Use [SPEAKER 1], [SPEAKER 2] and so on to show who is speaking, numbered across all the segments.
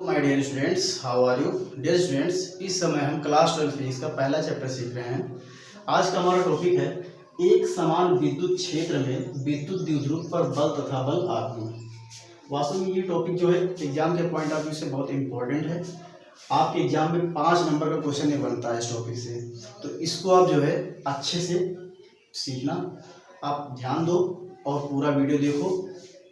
[SPEAKER 1] My dear students, how are you? Dear students, इस समय हम क्लास 12 फिजिक्स का पहला चैप्टर सीख रहे हैं। आज का हमारा टॉपिक है एक समान विद्युत क्षेत्र में विद्युत द्विध्रुव पर बल तथा बल आघूर्ण। वास्तव में ये टॉपिक जो है एग्जाम के पॉइंट ऑफ व्यू से बहुत इंपॉर्टेंट है। आपके एग्जाम में 5 नंबर का क्वेश्चन ये बनता है इस टॉपिक से, तो इसको आप जो है अच्छे से सीखना, आप ध्यान दो और पूरा वीडियो देखो,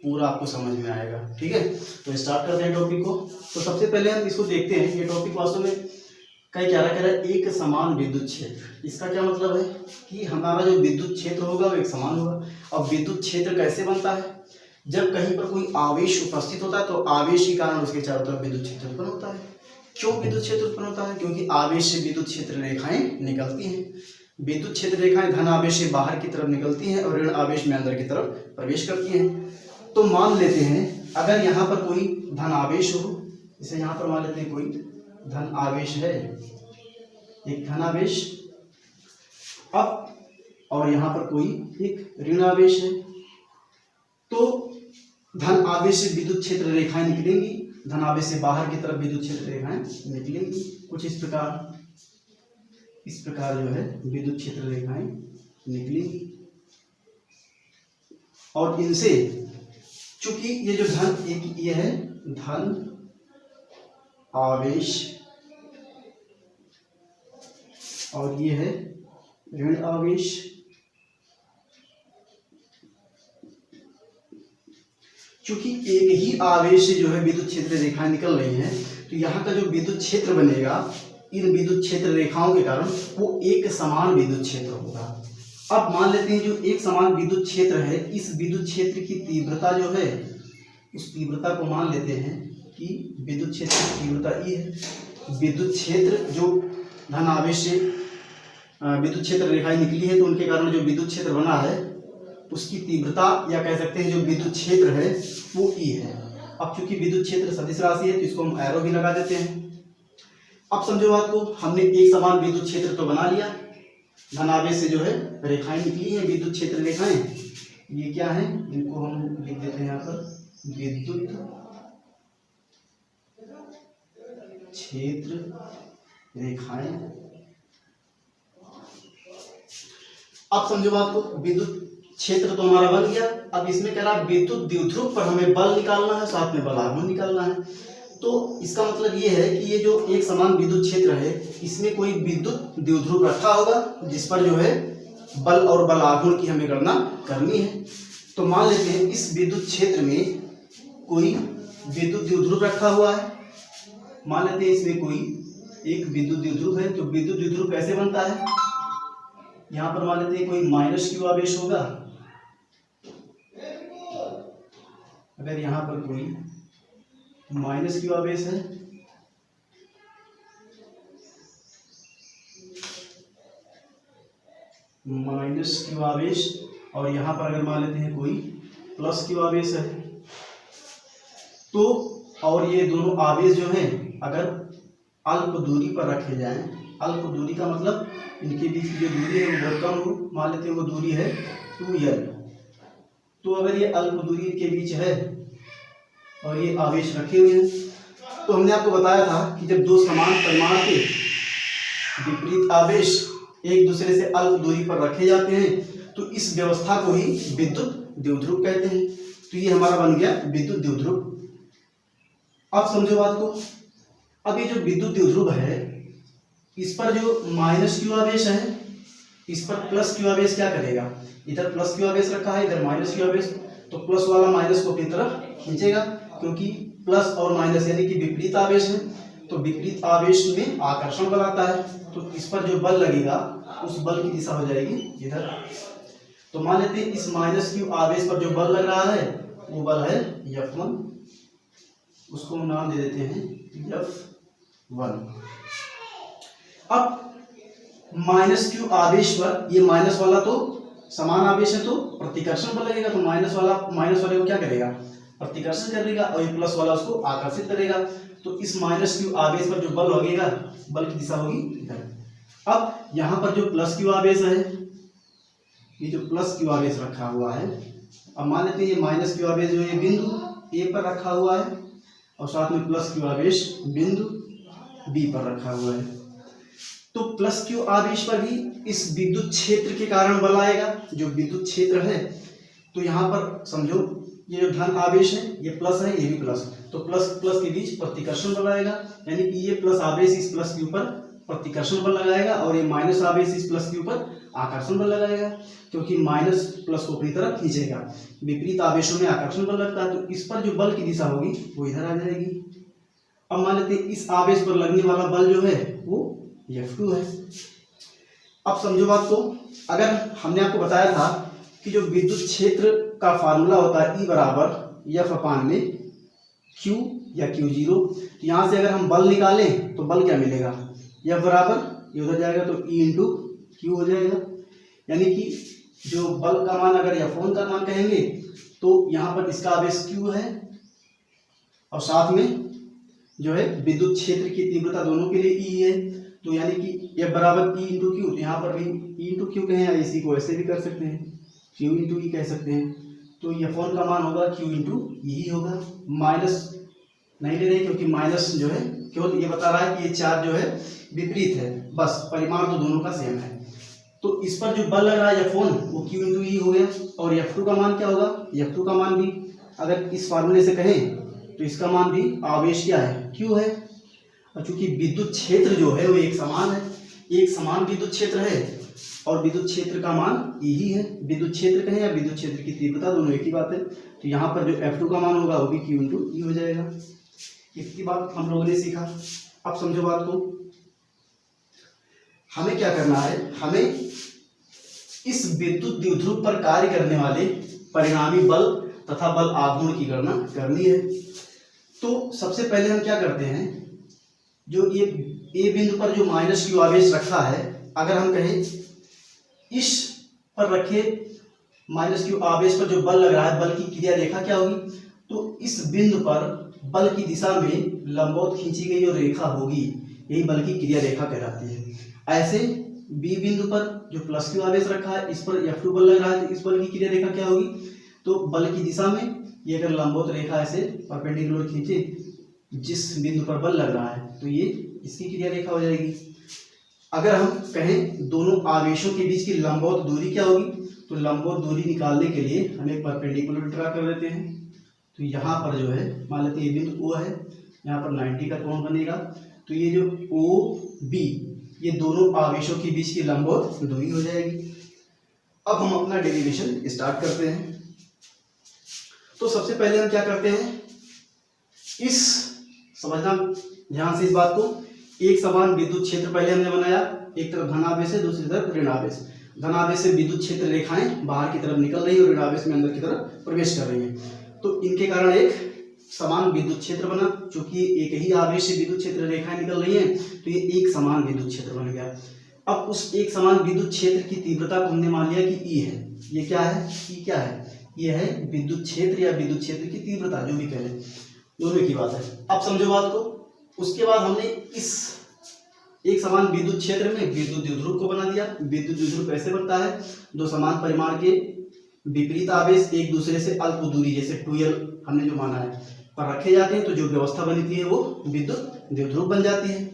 [SPEAKER 1] पूरा आपको समझ में आएगा। ठीक है, तो स्टार्ट करते हैं टॉपिक को। तो सबसे पहले हम इसको देखते हैं। ये टॉपिक वास्तव में कई क्या रहा है, एक समान विद्युत क्षेत्र। इसका क्या मतलब है कि हमारा जो विद्युत क्षेत्र होगा वो एक समान होगा। अब विद्युत क्षेत्र कैसे बनता है? जब कहीं पर कोई आवेश उपस्थित होता है तो आवेश के कारण उसके चारों तरफ विद्युत क्षेत्र उत्पन्न होता है। क्यों विद्युत क्षेत्र उत्पन्न होता है? क्योंकि आवेश से विद्युत क्षेत्र रेखाएं निकलती हैं। विद्युत क्षेत्र रेखाएं धन आवेश से बाहर की तरफ निकलती हैं और ऋण आवेश में अंदर की तरफ प्रवेश करती हैं। तो मान लेते हैं अगर यहाँ पर कोई धन आवेश हो, इसे यहाँ पर मान लेते हैं कोई धन आवेश है, एक धन आवेश, अब और यहाँ पर कोई एक ऋण आवेश है। तो धन आवेश से विद्युत क्षेत्र रेखाएं निकलेंगी, धन आवेश से बाहर की तरफ विद्युत क्षेत्र रेखाएं निकलेंगी कुछ इस प्रकार जो है विद्युत क्षेत्र रेखाएं निकलेंगी। और इनसे चूंकि ये जो धन एक ये है धन आवेश और ये है ऋण आवेश, चूंकि एक ही आवेश से जो है विद्युत क्षेत्र रेखाएं निकल रही हैं, तो यहाँ का जो विद्युत क्षेत्र बनेगा इन विद्युत क्षेत्र रेखाओं के कारण वो एक समान विद्युत क्षेत्र होगा। अब मान लेते हैं जो एक समान विद्युत क्षेत्र है, इस विद्युत क्षेत्र की तीव्रता जो है उस तीव्रता को मान लेते हैं कि विद्युत क्षेत्र की तीव्रता E है। विद्युत क्षेत्र जो धन आवेश से विद्युत क्षेत्र रेखाएं निकली है तो उनके कारण जो विद्युत क्षेत्र बना है उसकी तीव्रता या कह सकते हैं जो विद्युत क्षेत्र है वो E है। अब चूंकि विद्युत क्षेत्र सदिश राशि है तो इसको हम एरो भी लगा देते हैं। अब समझो बात को, हमने एक समान विद्युत क्षेत्र तो बना लिया, धन आवेश से जो है रेखाएं निकली हैं विद्युत क्षेत्र रेखाएं, ये क्या है, इनको हम लिख देते हैं यहाँ पर विद्युत क्षेत्र रेखाएं। अब समझो बात को, विद्युत क्षेत्र तो हमारा बन गया। अब इसमें कह रहा है विद्युत द्विध्रुव पर हमें बल निकालना है, साथ में बल आघूर्ण निकालना है। तो इसका मतलब ये है कि ये जो एक समान विद्युत क्षेत्र है इसमें कोई विद्युत द्विध्रुव रखा होगा जिस पर जो है बल और बल आघूर्ण की हमें गणना करनी है। तो मान लेते हैं इस विद्युत क्षेत्र में कोई विद्युत द्विध्रुव रखा हुआ है, मान लेते हैं इसमें कोई एक विद्युत द्विध्रुव है। तो विद्युत द्विध्रुव कैसे बनता है, यहाँ पर मान लेते हैं कोई माइनस Q आवेश होगा। अगर यहाँ पर कोई माइनस Q आवेश है माइनस Q आवेश और यहाँ पर अगर मान लेते हैं कोई प्लस Q आवेश है, तो और ये दोनों आवेश जो हैं अगर अल्प दूरी पर रखे जाएं, अल्प दूरी का मतलब इनके बीच की जो दूरी है वो बहुत कम हो, मान लेते हैं वो दूरी है 2L। तो अगर ये अल्प दूरी के बीच है और ये आवेश रखे हुए हैं, तो हमने आपको बताया था कि जब दो समान परिमाण के विपरीत आवेश एक दूसरे से अल्प दूरी पर रखे जाते हैं तो इस व्यवस्था को ही विद्युत द्विध्रुव कहते हैं। तो ये हमारा बन गया विद्युत द्विध्रुव। अब समझो बात को, अब ये जो विद्युत द्विध्रुव है इस पर जो माइनस Q आवेश है इस पर प्लस Q आवेश क्या करेगा, इधर प्लस Q आवेश रखा है, इधर माइनस Q आवेश, तो प्लस वाला माइनस को अपनी तरफ खींचेगा क्योंकि प्लस और माइनस यानी कि विपरीत आवेश है। तो विपरीत आवेश में आकर्षण बल आता है, तो इस पर जो बल लगेगा उस बल की दिशा हो जाएगी इधर। तो मान लेते हैं इस माइनस Q आवेश पर जो बल लग रहा है वो बल है F1, उसको हम नाम दे देते हैं F1। अब माइनस Q आवेश पर ये माइनस वाला तो समान आवेश है तो प्रतिकर्षण बल लगेगा, तो माइनस वाले को क्या करेगा, प्रतिकर्षण करेगा, और ये प्लस वाला उसको आकर्षित करेगा। तो इस माइनस Q आवेश पर जो बल लगेगा बल की दिशा होगी इधर। अब यहाँ पर जो प्लस Q आवेश है, ये जो प्लस Q आवेश रखा हुआ है, अब मान लेते हैं ये माइनस Q आवेश जो ये बिंदु ए पर रखा हुआ है और साथ में प्लस क्यू आवेश बिंदु बी पर रखा हुआ है। तो प्लस क्यू आवेश पर भी इस विद्युत क्षेत्र के कारण बल आएगा। जो विद्युत क्षेत्र है, तो यहाँ पर समझो ये जो धन आवेश है ये प्लस है, ये भी प्लस, तो प्लस प्लस के बीच प्रतिकर्षण बल आएगा, यानी कि ये प्लस आवेश इस प्लस के ऊपर प्रतिकर्षण बल लगाएगा और ये माइनस आवेश इस प्लस के ऊपर आकर्षण बल लगाएगा, क्योंकि माइनस प्लस को अपनी तरफ खींचेगा। विपरीत आवेशों में आकर्षण बल लगता है, तो इस पर जो बल की दिशा होगी वो इधर आ जाएगी। अब मान लेते हैं इस आवेश पर लगने वाला बल जो है वो F2 है। अब समझो बात को, अगर हमने आपको बताया था कि जो विद्युत क्षेत्र का फार्मूला होता है E बराबर F अपान में Q या Q0, तो यहाँ से अगर हम बल निकालें तो बल क्या मिलेगा, F बराबर ये उधर जाएगा तो E इंटू Q हो जाएगा, यानी कि जो बल का मान अगर F1 का मान कहेंगे तो यहाँ पर इसका आवेश Q है और साथ में जो है विद्युत क्षेत्र की तीव्रता दोनों के लिए E है, तो यानी कि F बराबर E इंटू क्यू, तो यहाँ पर भी E इंटू क्यू कहें या इसी को ऐसे भी कर सकते हैं, Q इंटू E कह सकते हैं। तो F1 का मान होगा Q इंटू E होगा, माइनस नहीं ले रहे क्योंकि माइनस जो है केवल ये बता रहा है कि ये चार्ज जो है विपरीत है, बस परिमाण तो दोनों का सेम है। तो इस पर जो बल लग रहा है F1 वो Q इंटू E हो गया, और F2 का मान क्या होगा, F2 का मान भी अगर इस फार्मूले से कहें तो इसका मान भी आवेश क्या है, Q है, और चूंकि विद्युत क्षेत्र जो है वो एक समान है, एक समान विद्युत क्षेत्र है और विद्युत क्षेत्र का मान E ही है, विद्युत क्षेत्र कहें या विद्युत क्षेत्र की तीव्रता दोनों एक ही बात है, तो यहाँ पर जो F2 का मान होगा वो भी Q इंटू E हो जाएगा। इसकी बात हम लोगों ने सीखा। अब समझो बात को, हमें क्या करना है, हमें इस विद्युत द्विध्रुव पर कार्य करने वाले परिणामी बल तथा बल आघूर्ण की गणना करनी है। तो सबसे पहले हम क्या करते हैं, जो ये ए बिंदु पर जो माइनस क्यू आवेश रखा है, अगर हम कहें इस पर रखे माइनस क्यू आवेश पर जो बल लग रहा है, बल की क्रिया रेखा क्या होगी, तो इस बिंदु पर बल की दिशा में लंबवत खींची गई जो रेखा होगी यही बल की क्रिया रेखा कहलाती है। ऐसे बी बिंदु पर जो प्लस क्यू आवेश रखा है, इस पर F2 बल लग रहा है, तो इस बल की क्रिया रेखा क्या होगी, तो बल की दिशा में ये अगर लंबवत रेखा ऐसे परपेंडिकुलर खींचे जिस बिंदु पर बल लग रहा है तो ये इसकी क्रिया रेखा हो जाएगी। अगर हम कहें दोनों आवेशों के बीच की लंबवत दूरी क्या होगी, तो लंबवत दूरी निकालने के लिए हम एक परपेंडिकुलर ड्रा कर देते हैं। तो यहाँ पर जो है मान लेते हैं ये बिंदु O है, यहाँ पर 90 का कोण बनेगा, तो ये जो OB ये दोनों आवेशों के बीच की लंबवत दूरी हो जाएगी। अब हम अपना डेरिवेशन स्टार्ट करते हैं। तो सबसे पहले हम क्या करते हैं, इस समझना ध्यान से इस बात को, एक समान विद्युत क्षेत्र पहले हमने बनाया, एक तरफ धनावेश है दूसरी तरफ ऋणावेश। धनावेश से विद्युत क्षेत्र रेखाएं बाहर की तरफ निकल रही है और ऋणावेश में अंदर की तरफ प्रवेश कर रही है, तो इनके कारण एक समान विद्युत क्षेत्र बना। चूंकि एक ही आवेश से विद्युत क्षेत्र रेखाएं निकल रही हैं तो ये एक समान विद्युत क्षेत्र बन गया। अब उस एक समान विद्युत क्षेत्र की तीव्रता को हमने मान लिया कि E है। ये क्या है, E क्या है, ये है विद्युत क्षेत्र या विद्युत क्षेत्र की तीव्रता, जो भी कह लें, दोनों की बात है। अब समझो बात को, उसके बाद हमने इस एक समान विद्युत क्षेत्र में विद्युत द्विध्रुव को बना दिया। विद्युत द्विध्रुव कैसे बनता है, दो समान परिमाण के विपरीत आवेश एक दूसरे से अल्प दूरी जैसे 2L हमने जो माना है पर रखे जाते हैं, तो जो व्यवस्था बनी है वो विद्युत द्विध्रुव बन जाती है।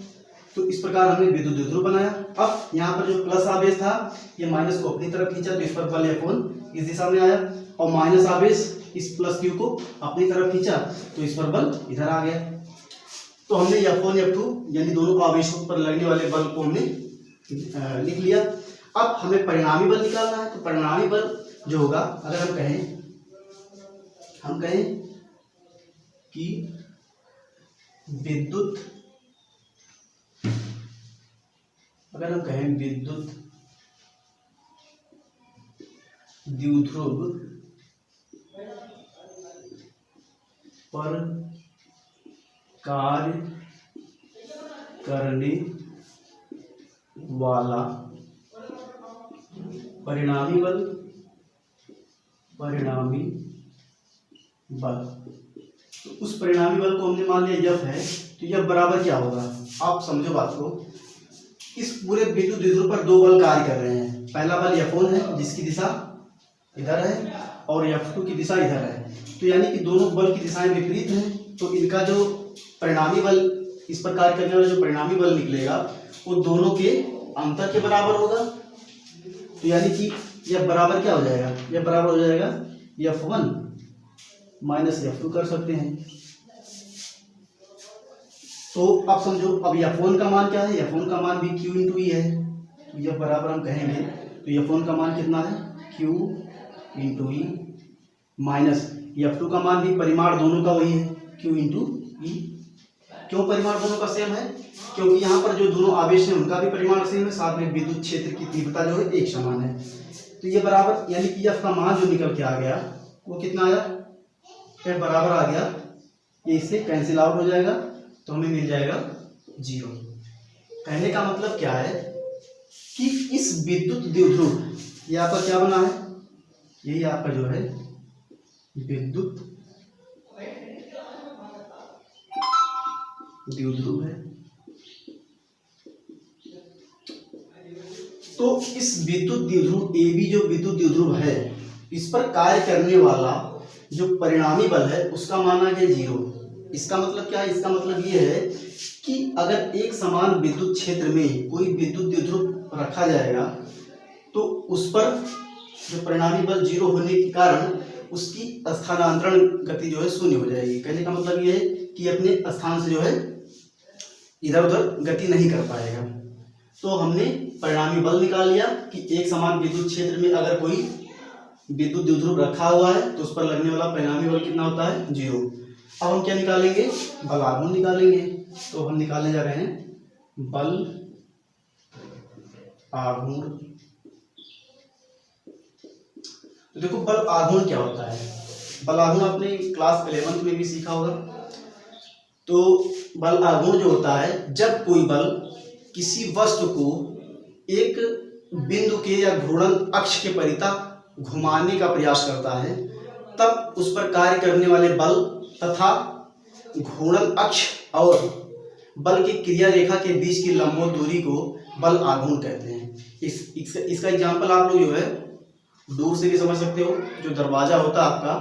[SPEAKER 1] तो इस प्रकार हमने विद्युत द्विध्रुव बनाया। अब यहाँ पर जो प्लस आवेश था ये माइनस को अपनी तरफ खींचा, तो इस पर बल F1 इस दिशा में आया, और माइनस आवेश इस प्लस क्यू को अपनी तरफ खींचा तो इस पर बल इधर आ गया। तो हमने F1 F2 यानी दोनों आवेशों पर लगने वाले बल को हमने लिख लिया। अब हमें परिणामी बल निकालना है। तो परिणामी बल जो होगा, अगर हम कहें कि विद्युत द्विध्रुव पर कार्य करने वाला परिणामी बल तो उस परिणामी बल को हमने मान लिया F है, तो F बराबर क्या होगा, आप समझो बात को। इस पूरे विद्युत द्विध्रुव पर दो बल कार्य कर रहे हैं। पहला बल F1 है जिसकी दिशा इधर है, और F2 की दिशा इधर है, तो यानी कि दोनों बल की दिशाएं विपरीत हैं, तो इनका जो परिणामी बल, इस पर कार्य करने वाला जो परिणामी बल निकलेगा वो दोनों के अंतर के बराबर होगा। तो यानी कि यह बराबर क्या हो जाएगा, यह बराबर हो जाएगा F1 माइनस F2 कर सकते हैं। तो अब समझो, अब F1 का मान क्या है, F1 का मान भी Q इंटू E है, तो यह बराबर हम कहेंगे, तो F1 का मान कितना है, Q into E minus F2 का मान भी परिमाण दोनों का वही है, Q इंटू E। क्यों परिमाण दोनों का सेम है, क्योंकि यहाँ पर जो दोनों आवेश हैं उनका भी परिमाण सेम है, साथ में विद्युत क्षेत्र की तीव्रता जो है एक समान है। तो ये बराबर, यानी कि F का मान जो निकल के आ गया वो कितना आया, F बराबर आ गया, ये इससे कैंसिल आउट हो जाएगा, तो हमें मिल जाएगा 0। कहने का मतलब क्या है कि इस विद्युत द्विध्रुव, ये आपका क्या बना है, यही आपका जो है विद्युत द्विध्रुव है। तो इस विद्युत द्विध्रुव AB जो विद्युत द्विध्रुव है, इस पर कार्य करने वाला जो परिणामी बल है उसका मान आ गया 0। इसका मतलब क्या है, इसका मतलब ये है कि अगर एक समान विद्युत क्षेत्र में कोई विद्युत द्विध्रुव रखा जाएगा तो उस पर जो परिणामी बल 0 होने के कारण उसकी स्थानांतरण गति जो है शून्य हो जाएगी। कहने का मतलब ये है कि अपने स्थान से जो है इधर उधर गति नहीं कर पाएगा। तो हमने परिणामी बल निकाल लिया कि एक समान विद्युत क्षेत्र में अगर कोई विद्युत द्विध्रुव रखा हुआ है तो उस पर लगने वाला परिणामी बल कितना होता है, 0। अब हम क्या निकालेंगे, बल आघूर्ण निकालेंगे। तो हम निकालने जा रहे हैं बल आघूर्ण। तो देखो बल आघूर्ण क्या होता है, बल आघूर्ण आपने क्लास 11 में भी सीखा होगा। तो बल आघूर्ण जो होता है, जब कोई बल किसी वस्तु को एक बिंदु के या घूर्णन अक्ष के परितः घुमाने का प्रयास करता है, तब उस पर कार्य करने वाले बल तथा घूर्णन अक्ष और बल की क्रिया रेखा के बीच की लंबवत दूरी को बल आघूर्ण कहते हैं। इसका एग्जाम्पल आप लोग जो है दूर से भी समझ सकते हो। जो दरवाजा होता है आपका,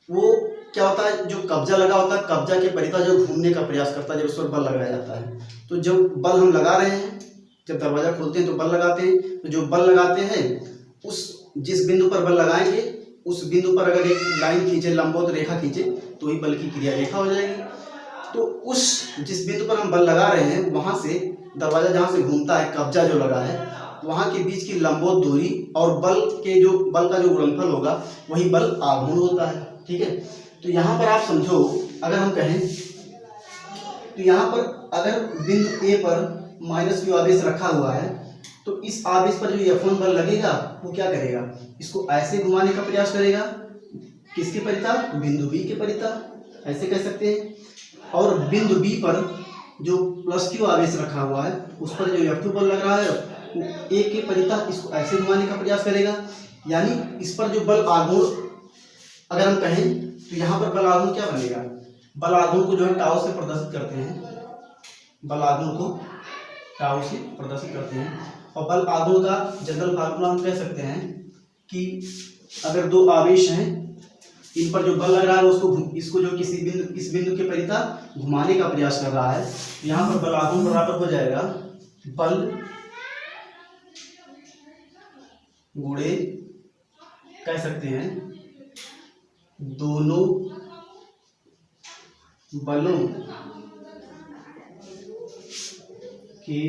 [SPEAKER 1] वो क्या होता है, जो कब्जा लगा होता है, कब्जा के परितः जो घूमने का प्रयास करता है, जब उस पर बल लगाया जाता है। तो जब बल हम लगा रहे हैं, जब दरवाजा खोलते हैं तो बल लगाते हैं, तो जो बल लगाते हैं उस जिस बिंदु पर बल लगाएंगे उस बिंदु पर अगर एक लाइन खींचे, लंबवत रेखा खींचे, तो ही बल की क्रिया रेखा हो जाएगी। तो उस जिस बिंदु पर हम बल लगा रहे हैं वहां से दरवाजा जहां से घूमता है, कब्जा जो लगा है, वहां के बीच की लंबवत दूरी और बल का जो गुणनफल होगा वही बल आघूर्ण होता है। ठीक है, तो यहाँ पर आप समझो, अगर हम कहें तो यहाँ पर अगर बिंदु ए पर -q आवेश रखा हुआ है, तो इस आवेश पर जो F1 बल लगेगा वो क्या करेगा, इसको ऐसे घुमाने का प्रयास करेगा, किसके परितः, बिंदु B के परितः, ऐसे कह सकते हैं। और बिंदु B पर जो +q आवेश रखा हुआ है उस पर जो F2 बल लग रहा है वो A के परितः इसको ऐसे घुमाने का प्रयास करेगा। यानी इस पर जो बल आघूर्ण अगर हम कहें तो यहाँ पर बल आघूर्ण क्या बनेगा, बल आघूर्ण को जो है टाउ से प्रदर्शित करते हैं, बल आघूर्ण को टाउ से प्रदर्शित करते हैं। और बल आघूर्ण का जनरल फार्मूला हम कह सकते हैं कि अगर दो आवेश हैं, इन पर जो बल लग रहा है उसको इसको जो इस बिंदु के परितः घुमाने का प्रयास कर रहा है, यहाँ पर बल आघूर्ण बराबर हो जाएगा बल गुणे, कह सकते हैं, दोनों बलों के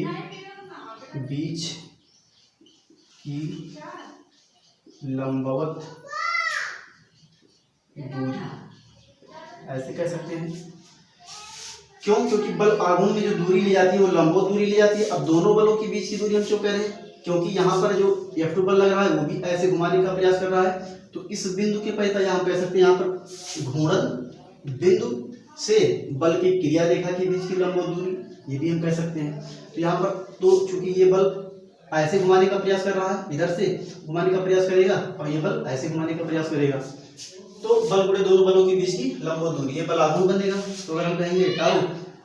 [SPEAKER 1] बीच की लंबवत दूरी, ऐसे कह सकते हैं। क्यों, क्योंकि बल आघूर्ण में जो दूरी ली जाती है वो लंबवत दूरी ली जाती है। अब दोनों बलों के बीच की दूरी हम क्यों कह रहे हैं, क्योंकि यहाँ पर जो F2 बल लग रहा है वो भी ऐसे घुमाने का प्रयास कर रहा है। तो इस बिंदु के परितः यहाँ कह सकते हैं, यहाँ पर घूर्णन बिंदु से बल की क्रिया रेखा के बीच की लंबवत दूरी, ये भी हम कह सकते हैं। तो यहाँ पर तो चूंकि ये बल ऐसे घुमाने का प्रयास कर रहा है, इधर से घुमाने का प्रयास करेगा और ये बल ऐसे घुमाने का प्रयास करेगा, तो बल गुणे दोनों बलों के बीच की लंबवत दूरी, ये बल आघूर्ण बनेगा। तो अगर हम कहेंगे टाउ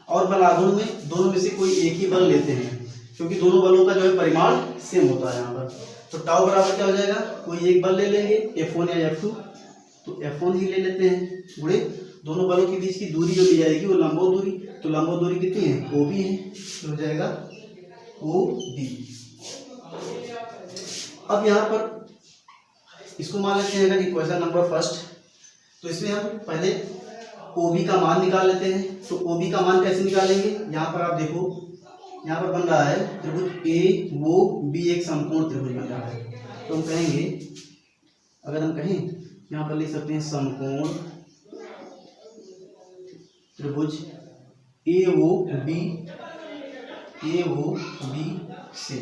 [SPEAKER 1] और बल आघूर्ण में दोनों में से कोई एक ही बल लेते हैं, क्योंकि दोनों बलों का जो है परिमाण सेम होता है यहाँ पर, तो टाउ बराबर क्या हो जाएगा, कोई एक बल ले लेंगे F1 या F2, तो F1 ही ले लेते हैं गुणे दोनों बलों के बीच की दूरी जो दी जाएगी वो लंबवत दूरी, तो लंबवत दूरी कितनी है, OB है, तो हो जाएगा OB। अब यहाँ पर इसको मान लेते हैं कि क्वेश्चन नंबर फर्स्ट, तो इसमें हम पहले OB का मान निकाल लेते हैं। तो OB का मान कैसे निकालेंगे, यहाँ पर आप देखो, यहाँ पर बन रहा है त्रिभुज ए वो B एक समकोण त्रिभुज बन रहा है, तो हम कहेंगे, अगर हम कहें यहाँ पर लिख सकते हैं समकोण त्रिभुज ए वो बी से।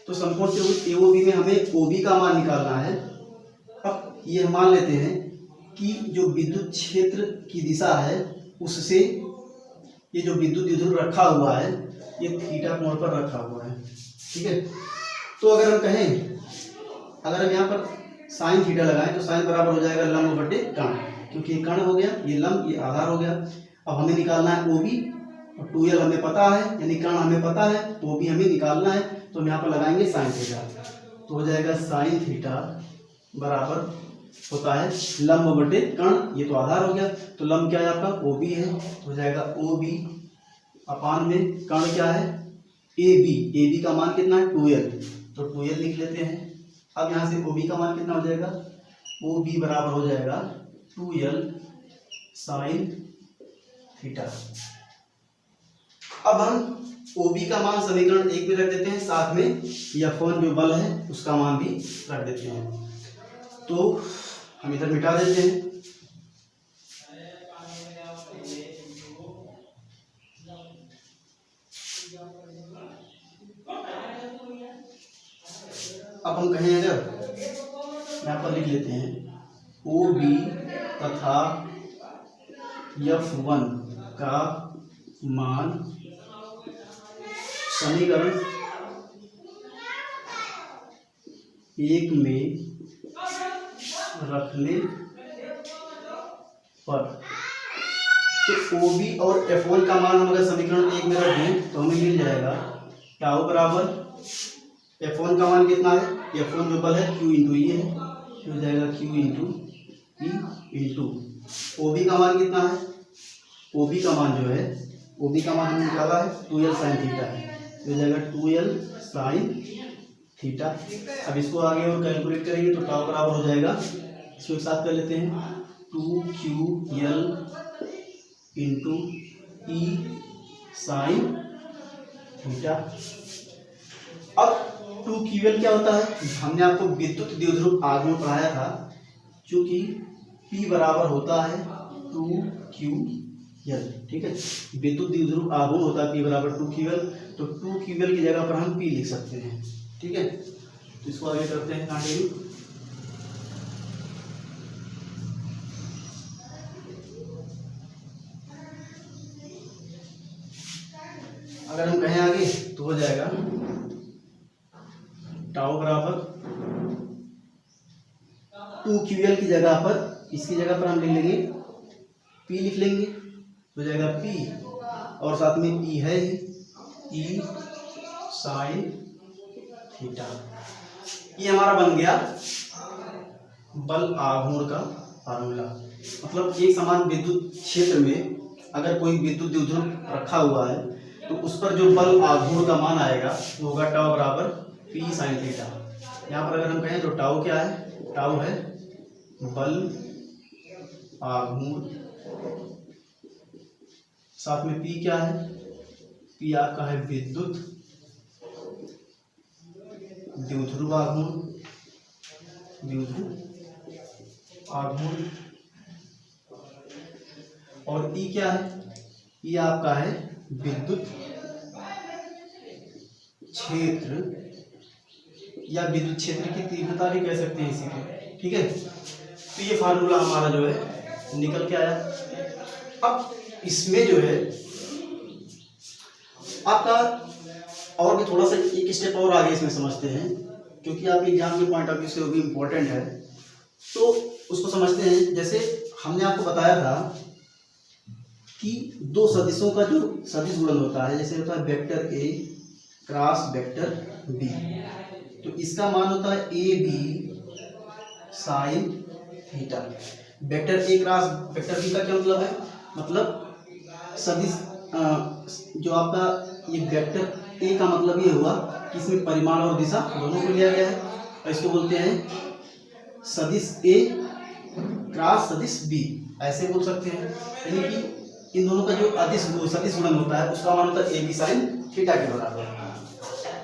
[SPEAKER 1] तो समकोण त्रिभुज ए वो बी में हमें OB का मान निकालना है। अब ये हम मान लेते हैं कि जो विद्युत क्षेत्र की दिशा है उससे ये जो विद्युत द्विध्रुव रखा हुआ है ये थीटा कोण पर रखा हुआ है, ठीक है। तो अगर हम कहें, अगर हम यहाँ पर साइन थीटा लगाएं तो साइन बराबर हो जाएगा लंब बटे कर्ण, क्योंकि ये कर्ण हो गया, ये लंब, ये आधार हो गया। अब हमें निकालना है OB, और 2l हमें पता है, यानी कर्ण हमें पता है, OB हमें निकालना है, तो हम यहाँ पर लगाएंगे साइन थीटा, तो हो जाएगा साइन थीटा बराबर होता है लंब बटे कर्ण, ये तो आधार हो गया, तो लंब क्या है आपका OB है, तो हो जाएगा OB अपान में कर्ण क्या है AB का मान कितना है 2l, तो 2l लिख लेते हैं। अब यहाँ से OB का मान कितना हो जाएगा, OB बराबर हो जाएगा 2l साइन थीटा। अब हम OB का मान समीकरण 1 में रख देते हैं, साथ में F1 जो बल है उसका मान भी रख देते हैं, तो हम इधर मिटा देते हैं। अब हम कहें, अगर यहाँ पर लिख लेते हैं OB तथा F1 का मान समीकरण 1 में रखने पर, तो OB और F1 का मान हम अगर समीकरण 1 में रख दें तो हमें मिल जाएगा टाउ बराबर F1 का मान कितना है, F1 जो बल है Q इंटू E है, हो जाएगा Q into E into OB का मान कितना है, OB का मान जो है, OB का मान हमने निकाला है 2l साइन थीटा है, हो जाएगा 2l साइन थीटा। अब इसको आगे और कैलकुलेट करेंगे तो टाउ बराबर हो जाएगा, इसको एक साथ कर लेते हैं 2ql into E sine theta. अब 2ql क्या होता है, हमने आपको विद्युत द्विध्रुव आघूर्ण पढ़ाया था, चूंकि P बराबर होता है 2ql, ठीक है, विद्युत द्विध्रुव आघूर्ण होता है P बराबर 2ql, तो 2ql की जगह पर हम P लिख सकते हैं, ठीक है। तो इसको आगे करते हैं कंटिन्यू। अगर हम कहें आगे तो हो जाएगा टाउ बराबर 2ql की जगह पर, इसकी जगह पर हम लिख लेंगे P लिख लेंगे, हो जाएगा P और साथ में E है ही E साइन थीटा। ये हमारा बन गया बल आघूर्ण का फार्मूला। मतलब एक समान विद्युत क्षेत्र में अगर कोई विद्युत द्विध्रुव रखा हुआ है तो उस पर जो बल आघूर्ण का मान आएगा वो होगा टाउ बराबर P साइन थीटा। यहाँ पर अगर हम कहें तो टाउ क्या है, टाउ है बल आघूर्ण, साथ में P क्या है, P आपका है विद्युत द्विध्रुव आघूर्ण, और E क्या है, E आपका है विद्युत क्षेत्र या विद्युत क्षेत्र की तीव्रता भी कह सकते हैं इसी को, ठीक है। तो ये फार्मूला हमारा जो है निकल के आया। अब इसमें जो है आपका और भी थोड़ा सा एक स्टेप और आगे इसमें समझते हैं, क्योंकि आपके एग्जाम के पॉइंट ऑफ व्यू से वो भी इम्पोर्टेंट है, तो उसको समझते हैं। जैसे हमने आपको बताया था कि दो सदिशों का जो सदिश गुणन होता है, जैसे होता है vector A cross vector B, तो इसका मान होता है A B sine theta. Vector A cross vector B का क्या मतलब है, मतलब सदिश जो आपका ये वेक्टर ए का मतलब ये हुआ कि इसमें परिमाण और दिशा दोनों को लिया गया है, और इसको बोलते हैं सदिश ए क्रॉस सदिश बी, ऐसे बोल सकते हैं। यानी कि इन दोनों का जो सदिश गुणन होता है उसका मान होता है ए बी साइन थीटा के बराबर।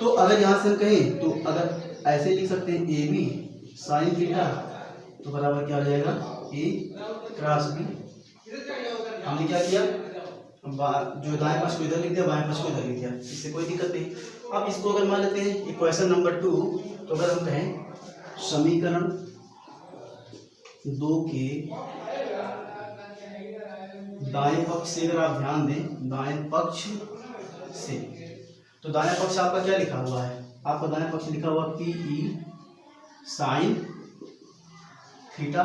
[SPEAKER 1] तो अगर यहाँ से हम कहें तो अगर ऐसे लिख सकते हैं ए बी साइन थीटा, तो बराबर क्या हो जाएगा ए क्रॉस बी। हमने क्या किया, जो दाएं पक्ष को इधर लिख दिया, बाएं पक्ष को इधर लिख दिया, इससे कोई दिक्कत नहीं। अब इसको अगर मान लेते हैं इक्वेशन नंबर 2, तो अगर हम कहें समीकरण 2 के दाएं पक्ष से, अगर आप ध्यान दें दाएं पक्ष से, तो दाएं पक्ष आपका क्या लिखा हुआ है, आपका दाएं पक्ष लिखा हुआ पी ई साइन थीटा।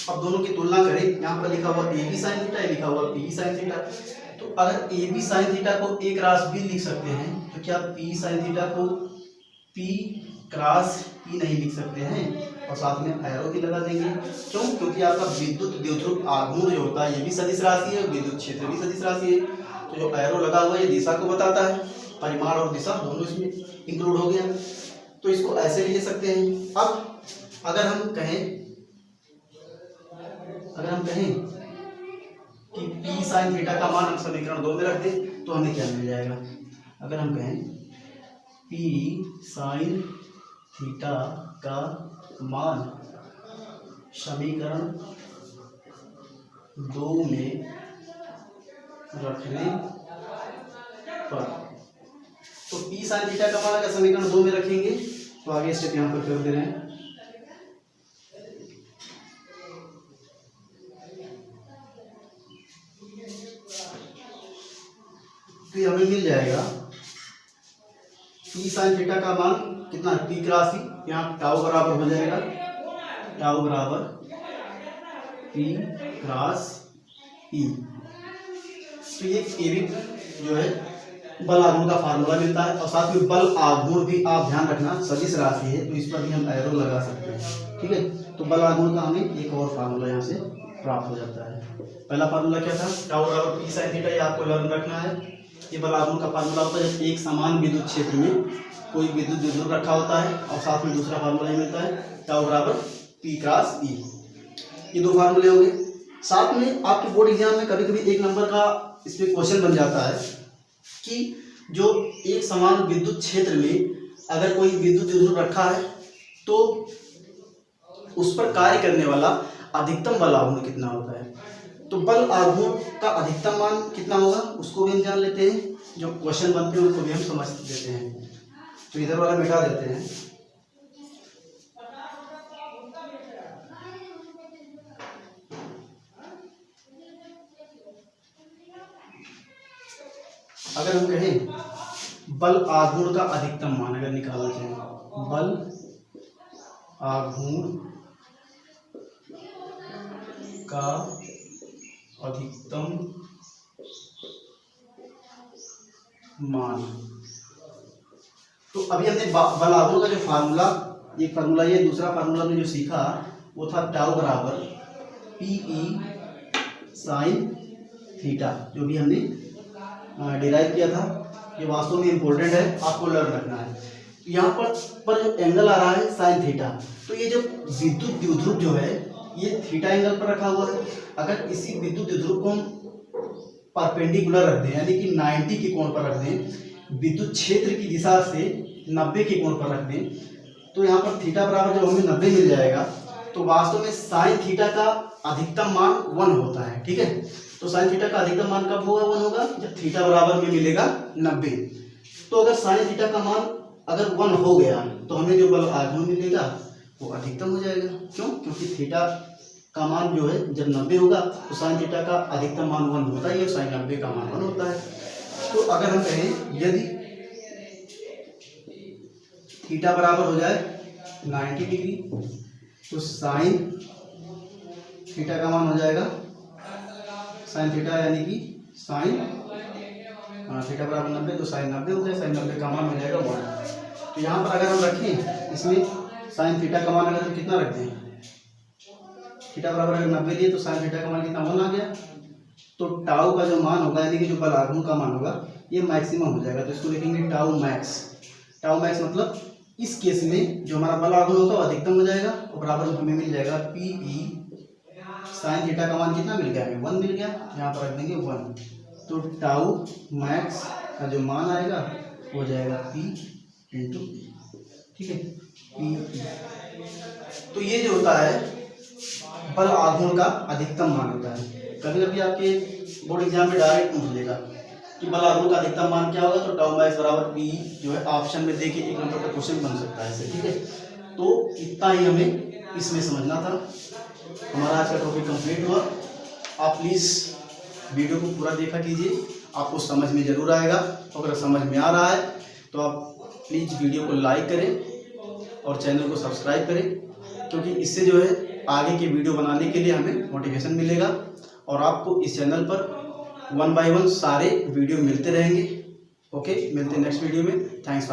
[SPEAKER 1] अब दोनों की तुलना करें, यहाँ पर लिखा हुआ ए बी साइन थीटा, लिखा हुआ पी साइन थीटा। तो अगर ए बी साइन थीटा को ए क्रॉस बी लिख सकते हैं, तो क्या पी साइन थीटा को पी क्रॉस पी नहीं लिख सकते हैं, और साथ में एरो भी लगा देंगे। क्यों? क्योंकि आपका विद्युत द्विध्रुव आघूर्ण जो होता है ये भी सदिश राशि है, विद्युत क्षेत्र भी सदिश राशि है। तो जो एरो लगा हुआ है ये दिशा को बताता है, परिमाण और दिशा दोनों इसमें इंक्लूड हो गया। तो इसको ऐसे भी ले सकते हैं। अब अगर हम कहें कि पी साइन थीटा का मान हम समीकरण 2 में रख दें, तो हमें क्या मिल जाएगा। अगर हम कहें पी साइन थीटा का मान समीकरण 2 में रखने पर, तो पी साइन थीटा का मान अगर समीकरण 2 में रखेंगे तो आगे स्टेप यहाँ पर कर दे रहे हैं। तो ये हमें मिल जाएगा पी साइन थीटा का मान कितना है, पी क्रॉस ई, यहाँ टाउ बराबर हो जाएगा, टाउ बराबर पी क्रॉस ई। तो ये एबी जो है बल आघूर्ण का फार्मूला मिलता है, और साथ में बल आघूर्ण भी आप ध्यान रखना सदिश राशि है, तो इस पर भी हम एरो लगा सकते हैं। ठीक है, तो बल आघूर्ण का हमें एक और फार्मूला यहाँ से प्राप्त हो जाता है। पहला फार्मूला क्या था, टाउ बराबर पी साइन थीटा, ये आपको लर्न रखना है। ये बल आघूर्ण का फार्मूला होता है जब एक समान विद्युत क्षेत्र में कोई विद्युत द्विध्रुव रखा होता है, और साथ में दूसरा फार्मूला ही मिलता है टाउ बराबर पी क्रॉस ई। ये दो फार्मूले हो गए। साथ में आपके बोर्ड एग्जाम में कभी कभी 1 नंबर का इसमें क्वेश्चन बन जाता है कि जो एक समान विद्युत क्षेत्र में अगर कोई विद्युत द्विध्रुव रखा है तो उस पर कार्य करने वाला अधिकतम बल आघूर्ण कितना होता है। तो बल आघूर्ण का अधिकतम मान कितना होगा उसको भी हम जान लेते हैं, जो क्वेश्चन बनते हैं उनको भी हम समझ देते हैं। तो इधर वाला मिटा देते हैं। अगर हम कहें बल आघूर्ण का अधिकतम मान अगर निकालना चाहें, बल आघूर्ण का अधिकतम मान, तो अभी हमने बल आघूर्ण का जो फार्मूला, एक फार्मूला ये, दूसरा फार्मूला में जो सीखा वो था टाउ बराबर पी ई साइन थीटा, जो भी हमने डिराइव किया था। ये वास्तव में इम्पोर्टेंट है, आपको लर्न रखना है। यहाँ पर जो एंगल आ रहा है साइन थीटा, तो ये जो विद्युत द्विध्रुव जो है ये थीटा एंगल पर रखा हुआ है। अगर इसी विद्युत द्विध्रुव को हम परपेंडिकुलर रख दें, यानी कि 90 के कोण पर रख दें, विद्युत क्षेत्र की दिशा से 90 के कोण पर रख दें, तो यहाँ पर थीटा बराबर जब हमें 90 मिल जाएगा, तो वास्तव में साइन थीटा का अधिकतम मान 1 होता है। ठीक है, तो साइन थीटा का अधिकतम मान कब होगा, 1 होगा जब थीटा बराबर में मिलेगा 90। तो अगर साइन थीटा का मान अगर 1 हो गया तो हमें जो बल आघूर्ण मिलेगा वो अधिकतम हो जाएगा। क्यों? क्योंकि थीटा का मान जो है जब 90 होगा तो साइन थीटा का अधिकतम मान 1 होता है, साइन 90 का मान 1 होता है। तो अगर हम कहें यदि थीटा बराबर हो जाए 90 डिग्री, तो साइन थीटा का मान हो जाएगा, साइन थीटा यानी कि साइन थीटा बराबर 90, तो साइन 90 हो गया, साइन 90 का मान हो जाएगा 1। तो यहाँ पर अगर हम रखें इसमें साइन थीटा का मान अगर हम कितना रख दें, थीटा बराबर अगर 90 दिए तो साइन थीटा का मान कितना 1 आ गया। तो टाउ का जो मान होगा यानी कि जो बल आघूर्ण का मान होगा ये मैक्सिमम हो जाएगा। तो इसको लिखेंगे टाउ मैक्स। टाउ मैक्स मतलब इस केस में जो हमारा बल आघूर्ण होगा वो अधिकतम हो जाएगा और बराबर में हमें मिल जाएगा पी ई साइन थीटा का मान कितना मिल गया हमें 1 मिल गया, यहाँ पर रख देंगे 1। तो टाउ मैक्स का जो मान आएगा हो जाएगा पी इंटू, ठीक है, पी। तो ये जो होता है बल आघूर्ण का अधिकतम मान होता है। कभी कभी आपके बोर्ड एग्जाम में डायरेक्ट पूछ लेगा कि बल आघूर्ण का अधिकतम मान क्या होगा, तो टाउ मैक्स बराबर पी जो है ऑप्शन में देके 1 नंबर का क्वेश्चन बन सकता है ऐसे, ठीक है। तो इतना ही हमें इसमें समझना था। हमारा आज का टॉपिक कंप्लीट हुआ। आप प्लीज़ वीडियो को पूरा देखा कीजिए, आपको समझ में ज़रूर आएगा। अगर समझ में आ रहा है तो आप प्लीज़ वीडियो को लाइक करें और चैनल को सब्सक्राइब करें, क्योंकि इससे जो है आगे की वीडियो बनाने के लिए हमें मोटिवेशन मिलेगा और आपको इस चैनल पर 1 बाय 1 सारे वीडियो मिलते रहेंगे। ओके, मिलते हैं नेक्स्ट वीडियो में। Thanks for